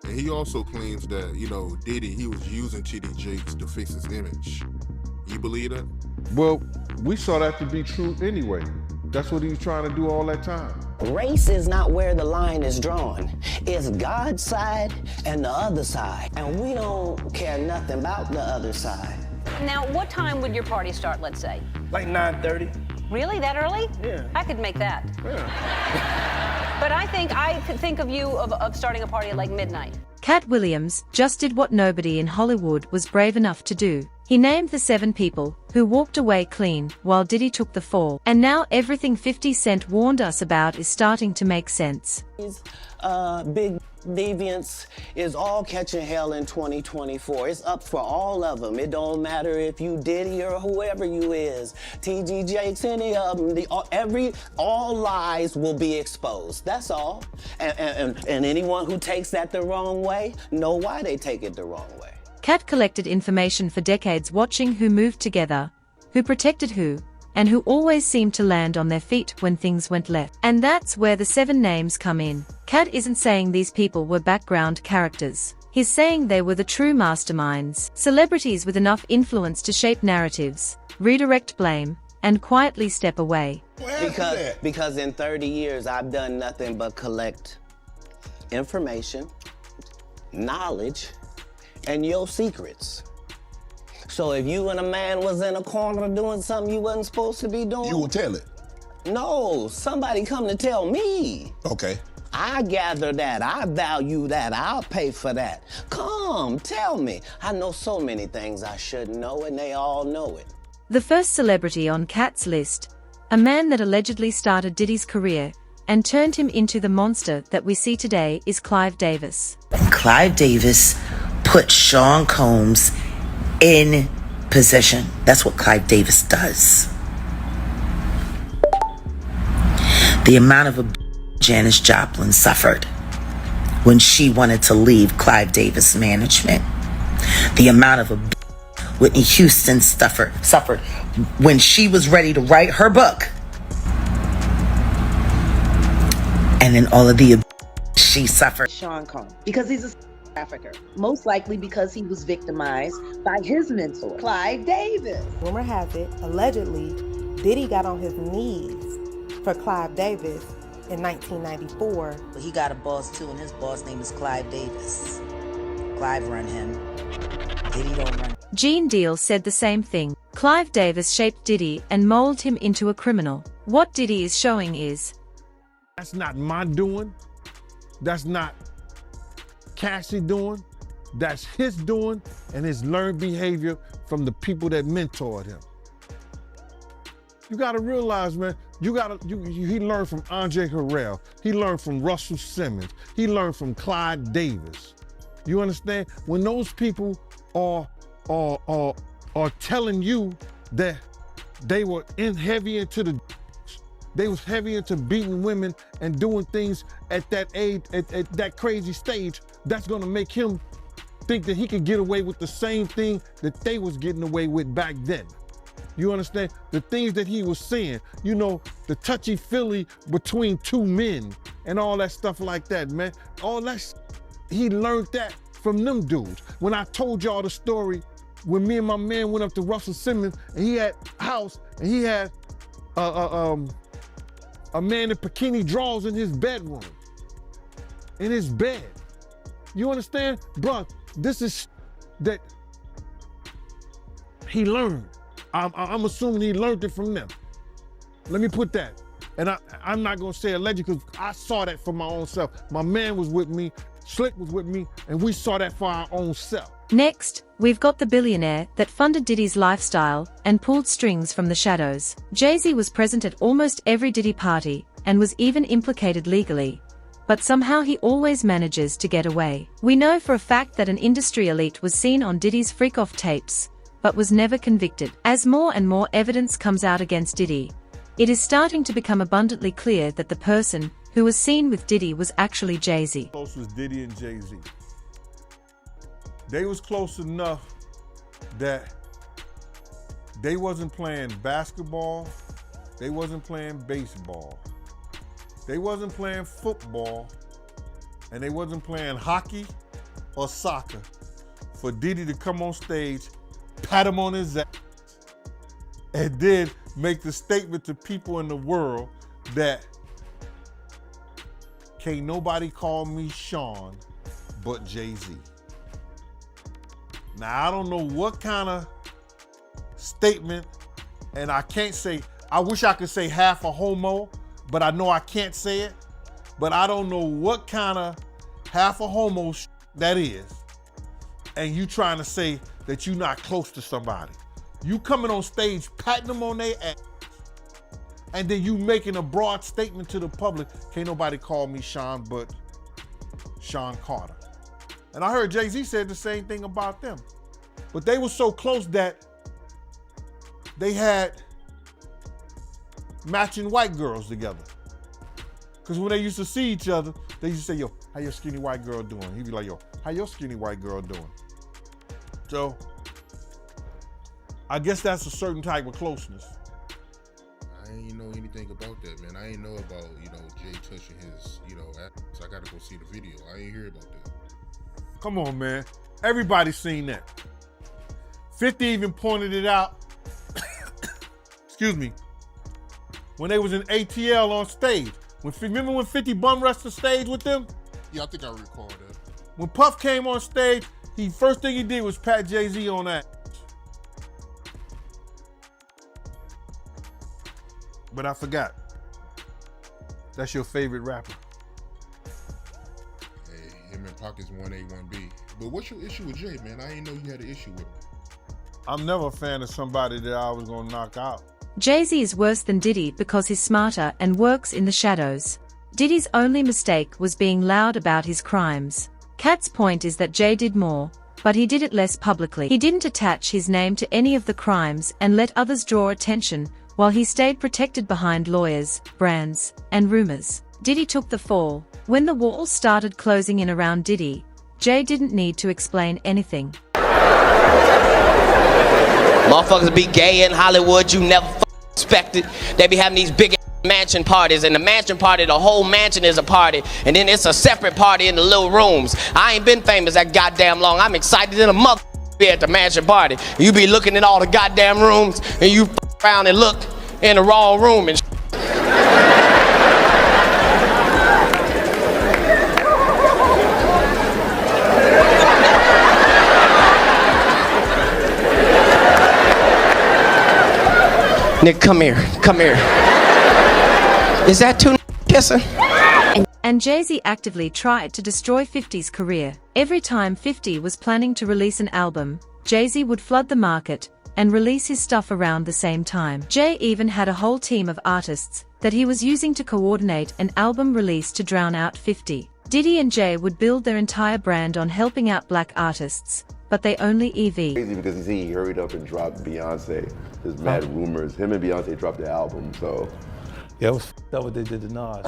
And he also claims that, Diddy, he was using TD Jakes to fix his image. You believe that? Well, we saw that to be true anyway. That's what he was trying to do all that time. Race is not where the line is drawn. It's God's side and the other side. And we don't care nothing about the other side. Now, what time would your party start, let's say? Like 9:30. Really? That early? Yeah. I could make that. Yeah. But I could think of you of starting a party at like midnight. Cat Williams just did what nobody in Hollywood was brave enough to do. He named the 7 people who walked away clean while Diddy took the fall. And now everything 50 Cent warned us about is starting to make sense. Big deviance is all catching hell in 2024. It's up for all of them. It don't matter if you Diddy or whoever you is. TG Jakes, any of them. All lies will be exposed. That's all. And anyone who takes that the wrong way, know why they take it the wrong way. Cat collected information for decades, watching who moved together, who protected who, and who always seemed to land on their feet when things went left. And that's where the 7 names come in. Cat isn't saying these people were background characters. He's saying they were the true masterminds, celebrities with enough influence to shape narratives, redirect blame, and quietly step away. Because in 30 years, I've done nothing but collect information, knowledge, and your secrets. So if you and a man was in a corner doing something you wasn't supposed to be doing, You will tell it. no, somebody come to tell me. Okay. I gather that, I value that, I'll pay for that. Come, tell me. I know so many things I shouldn't know, and they all know it. The first celebrity on Cat's list, a man that allegedly started Diddy's career and turned him into the monster that we see today, is Clive Davis. Clive Davis put Sean Combs in position. That's what Clive Davis does. The amount of Janis Joplin suffered when she wanted to leave Clive Davis management. The amount of Whitney Houston suffered when she was ready to write her book. And then all of the she suffered. Sean Combs, because he's a trafficker, most likely because he was victimized by his mentor, Clive Davis. Rumor has it, allegedly, Diddy got on his knees for Clive Davis in 1994. He got a boss too, and his boss name is Clive Davis. Clive run him. Diddy don't run. Gene Deal said the same thing. Clive Davis shaped Diddy and molded him into a criminal. What Diddy is showing is, That's not my doing. That's not Cassie doing. That's his doing and his learned behavior from the people that mentored him. You gotta realize, man, he learned from Andre Harrell. He learned from Russell Simmons. He learned from Clyde Davis. You understand? When those people are telling you that they were heavy into they was heavy into beating women and doing things at that age, at that crazy stage, that's gonna make him think that he could get away with the same thing that they was getting away with back then. You understand? The things that he was saying, the touchy-feely between two men and all that stuff like that, man. All that, he learned that from them dudes. When I told y'all the story, when me and my man went up to Russell Simmons and he had a house and he had a man in bikini drawers in his bedroom, in his bed. You understand? Bruh, this is that he learned. I'm assuming he learned it from them. Let me put that. And I'm not gonna say alleged because I saw that for my own self. My man was with me, Slick was with me, and we saw that for our own self. next, we've got the billionaire that funded Diddy's lifestyle and pulled strings from the shadows. Jay-Z was present at almost every Diddy party and was even implicated legally. But somehow he always manages to get away. We know for a fact that an industry elite was seen on Diddy's freak-off tapes, but was never convicted. As more and more evidence comes out against Diddy, it is starting to become abundantly clear that the person who was seen with Diddy was actually Jay-Z. Close was Diddy and Jay-Z. They was close enough that they wasn't playing basketball, they wasn't playing baseball, they wasn't playing football, and they wasn't playing hockey, or soccer for Diddy to come on stage, pat him on his ass, and then make the statement to people in the world that can't nobody call me Sean but Jay-Z. Now, I don't know what kind of statement, and I can't say, I wish I could say half a homo, but I know I can't say it. But I don't know what kind of half a homo that is. And you trying to say that you're not close to somebody. You coming on stage, patting them on their ass, and then you making a broad statement to the public, can't nobody call me Sean but Sean Carter. And I heard Jay-Z said the same thing about them. But they were so close that they had matching white girls together. Because when they used to see each other, they used to say, yo, how your skinny white girl doing? He'd be like, yo, how your skinny white girl doing? So, I guess that's a certain type of closeness. I ain't know anything about that, man. I ain't know about, Jay touching his, ass. I gotta go see the video. I ain't hear about that. Come on, man. Everybody's seen that. 50 even pointed it out. Excuse me. When they was in ATL on stage. Remember when 50 bum rushed the stage with them? Yeah, I think I recall that. When Puff came on stage, first thing he did was pat Jay-Z on that. But I forgot. That's your favorite rapper. Hey, him and Pockets 1A, 1B. But what's your issue with Jay, man? I didn't know you had an issue with him. I'm never a fan of somebody that I was gonna knock out. Jay-Z is worse than Diddy because he's smarter and works in the shadows. Diddy's only mistake was being loud about his crimes. Cat's point is that Jay did more, but he did it less publicly. He didn't attach his name to any of the crimes and let others draw attention, while he stayed protected behind lawyers, brands, and rumors. Diddy took the fall. When the walls started closing in around Diddy, Jay didn't need to explain anything. Motherfuckers be gay in Hollywood, you never expected. They be having these big mansion parties, and the mansion party, the whole mansion is a party, and then it's a separate party in the little rooms. I ain't been famous that goddamn long. I'm excited in a mother be at the mansion party. You be looking at all the goddamn rooms, and you around and look in the wrong room and Nick, come here. Is that two kissing? And Jay-Z actively tried to destroy 50's career. Every time 50 was planning to release an album, Jay-Z would flood the market and release his stuff around the same time. Jay even had a whole team of artists that he was using to coordinate an album release to drown out 50. Diddy and Jay would build their entire brand on helping out black artists, but they only EV. Crazy because he hurried up and dropped Beyonce. There's mad rumors. Him and Beyonce dropped the album, so. Yeah, it was that what they did to Nas.